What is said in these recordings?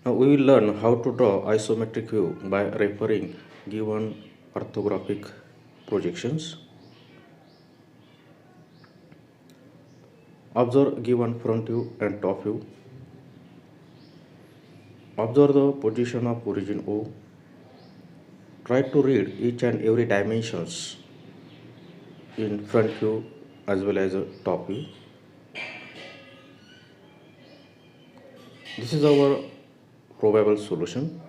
Now we will learn how to draw isometric view by referring given orthographic projections. Observe given front view and top view. Observe the position of origin O. Try to read each and every dimensions in front view as well as top view. This is our probable solution.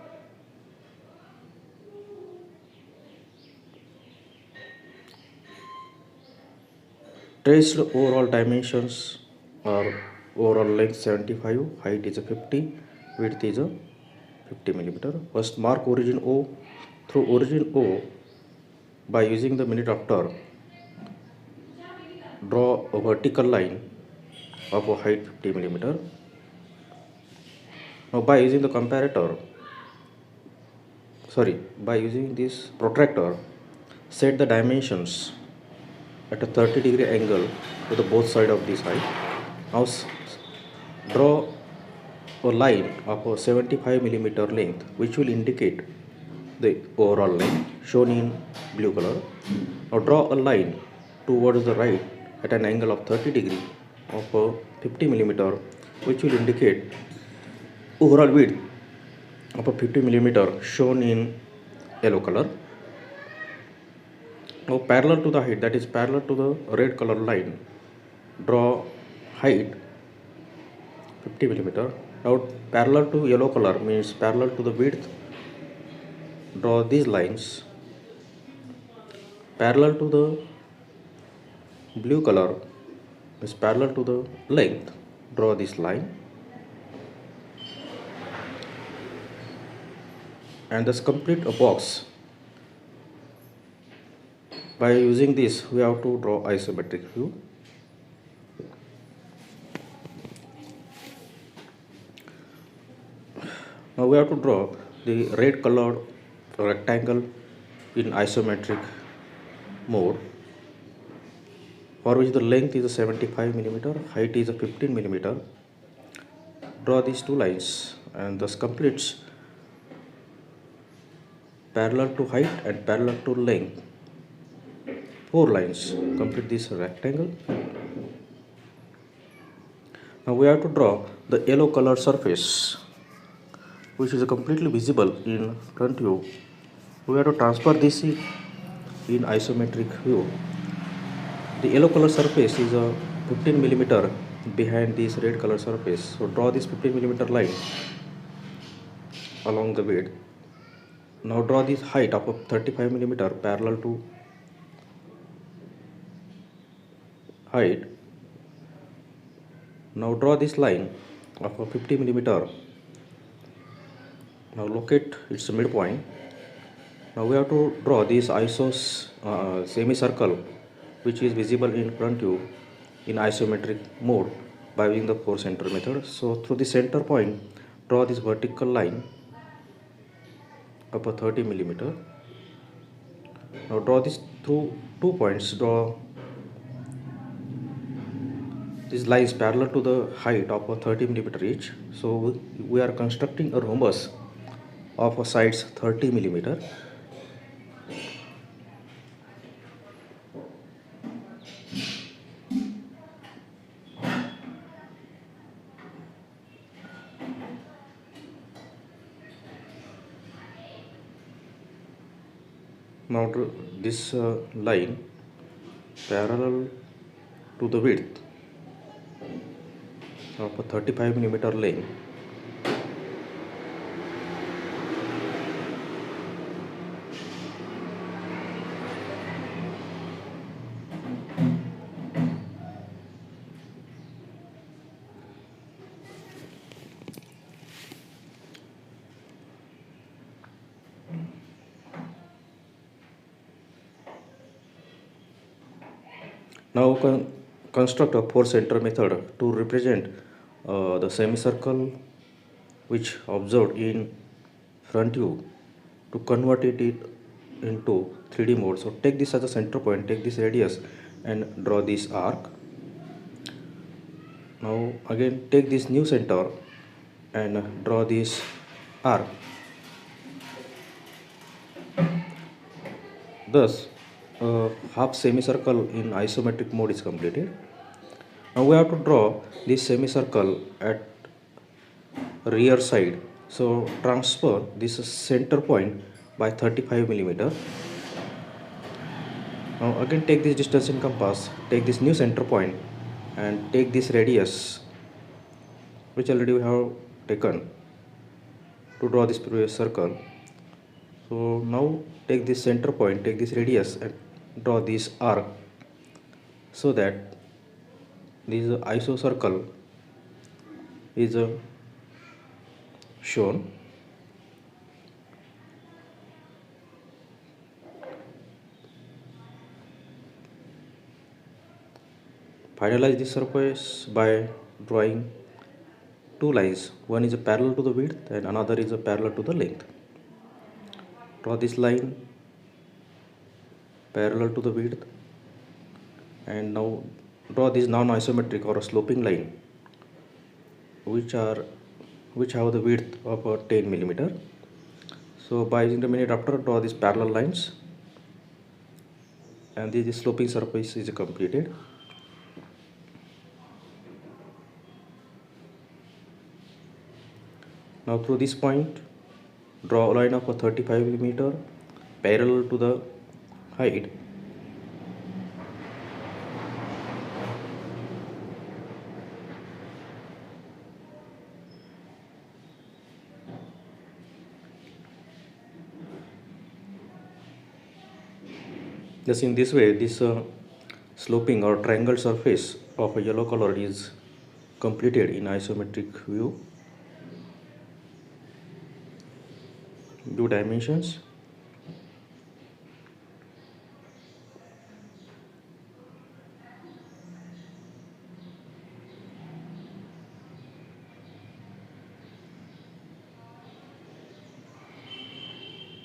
Traced overall dimensions are overall length 75, height is a 50, width is a 50 millimeter. First mark origin O. Through origin O, by using the minute after, draw a vertical line of a height 50 millimeter. Now by using the by using this protractor, set the dimensions at a 30-degree angle to the both side of this height. Now draw a line of a 75 millimeter length which will indicate the overall length shown in blue color. Now draw a line towards the right at an angle of 30 degree of a 50 millimeter which will indicate overall width of a 50 millimeter shown in yellow color. Now parallel to the height, that is parallel to the red color line, draw height 50 millimeter. Now parallel to yellow color means parallel to the width, draw these lines. Parallel to the blue color is parallel to the length, draw this line. And thus complete a box. By using this, we have to draw isometric view. Now we have to draw the red colored rectangle in isometric mode, for which the length is a 75 millimeter, height is a 15 millimeter. Draw these two lines and thus completes parallel to height and parallel to length. 4 lines complete this rectangle. Now we have to draw the yellow color surface which is completely visible in front view. We have to transfer this in isometric view. The yellow color surface is a 15 millimeter behind this red color surface. So draw this 15 millimeter line along the width. Now draw this height of a 35 millimeter parallel to height. Now draw this line of a 50 millimeter. Now locate its midpoint. Now we have to draw this semicircle which is visible in front view in isometric mode by using the 4 center method. So through the center point, draw this vertical line of a 30 millimeter. Now draw this through 2 points. Draw these lines parallel to the height of a 30 millimeter each. So we are constructing a rhombus of a sides 30 millimeter. Now draw this line parallel to the width of a 35 millimeter length. Now construct a 4 center method to represent the semicircle which observed in front view, to convert it into 3D mode. So take this as a center point, take this radius and draw this arc. Now again take this new center and draw this arc. Thus, a half semicircle in isometric mode is completed. Now we have to draw this semicircle at rear side. So transfer this center point by 35 millimeter. Now again take this distance in compass, take this new center point and take this radius which already we have taken to draw this previous circle. So now take this center point, take this radius and draw this arc so that this isocircle is shown. Finalize this surface by drawing two lines. One is a parallel to the width and another is a parallel to the length. Draw this line parallel to the width and now draw this non-isometric or a sloping line which have the width of 10 millimeter. So by using the mini drafter, draw these parallel lines and this sloping surface is completed. Now through this point, draw a line of 35 millimeter parallel to the height. Thus in this way, this sloping or triangle surface of a yellow color is completed in isometric view. Do dimensions.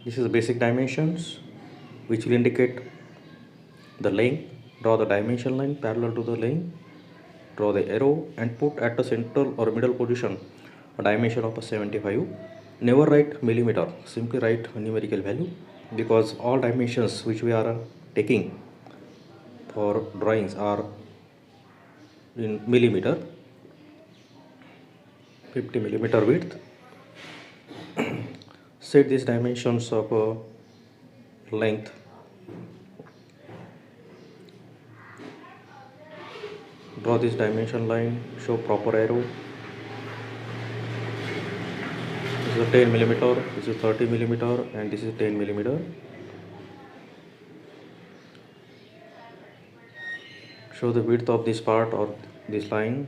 This is the basic dimensions which will indicate the length. Draw the dimension line parallel to the length. Draw the arrow and put at the central or middle position a dimension of 75. Never write millimeter, simply write a numerical value because all dimensions which we are taking for drawings are in millimeter. 50 millimeter width. Set these dimensions of length. Draw this dimension line, show proper arrow. This is a 10 millimeter, this is 30 millimeter and this is 10 millimeter. Show the width of this part or this line.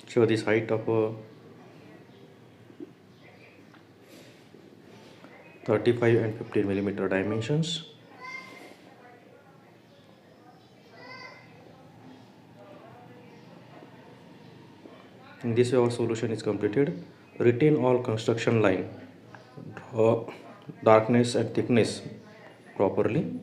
Show this height of 35 and 15 millimeter dimensions. In this way our solution is completed. Retain all construction line. Draw darkness and thickness properly.